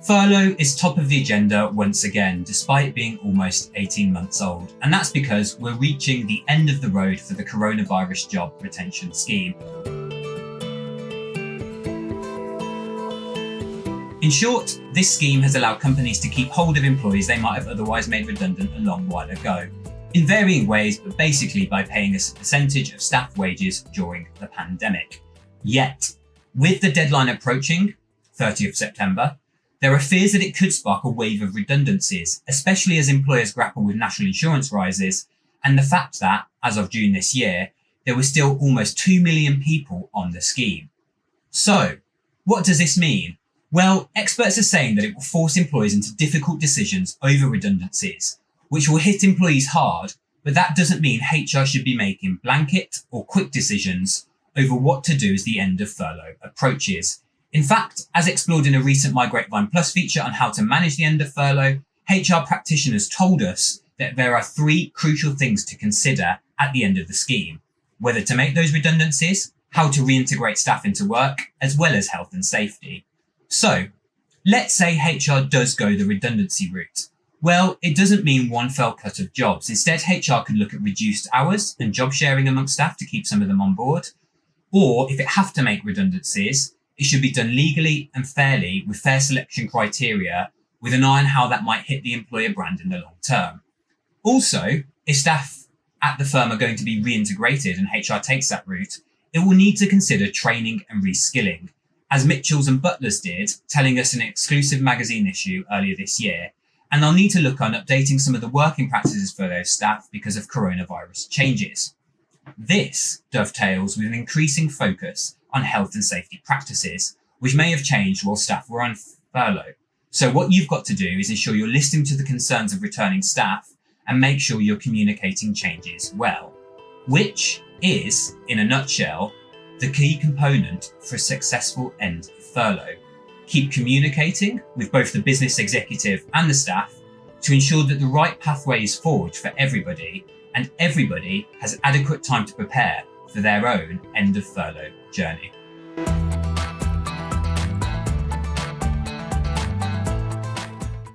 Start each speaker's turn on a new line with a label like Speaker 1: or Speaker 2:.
Speaker 1: Furlough is top of the agenda once again, despite being almost 18 months old, and that's because we're reaching the end of the road for the coronavirus job retention scheme. In short, this scheme has allowed companies to keep hold of employees they might have otherwise made redundant a long while ago, in varying ways, but basically by paying us a percentage of staff wages during the pandemic. Yet, with the deadline approaching, 30th September, there are fears that it could spark a wave of redundancies, especially as employers grapple with national insurance rises and the fact that, as of June this year, there were still almost 2 million people on the scheme. So, what does this mean? Well, experts are saying that it will force employers into difficult decisions over redundancies, which will hit employees hard, but that doesn't mean HR should be making blanket or quick decisions over what to do as the end of furlough approaches. In fact, as explored in a recent My Grapevine Plus feature on how to manage the end of furlough, HR practitioners told us that there are 3 crucial things to consider at the end of the scheme: whether to make those redundancies, how to reintegrate staff into work, as well as health and safety. So, let's say HR does go the redundancy route. Well, it doesn't mean one fell cut of jobs. Instead, HR could look at reduced hours and job sharing amongst staff to keep some of them on board. Or if it have to make redundancies, it should be done legally and fairly with fair selection criteria, with an eye on how that might hit the employer brand in the long term. Also, if staff at the firm are going to be reintegrated and HR takes that route, it will need to consider training and reskilling, as Mitchells and Butlers did, telling us in an exclusive magazine issue earlier this year, and they'll need to look on updating some of the working practices for those staff because of coronavirus changes. This dovetails with an increasing focus on health and safety practices, which may have changed while staff were on furlough. So what you've got to do is ensure you're listening to the concerns of returning staff and make sure you're communicating changes well, which is, in a nutshell, the key component for a successful end of furlough. Keep communicating with both the business executive and the staff to ensure that the right pathway is forged for everybody and everybody has adequate time to prepare for their own end of furlough journey.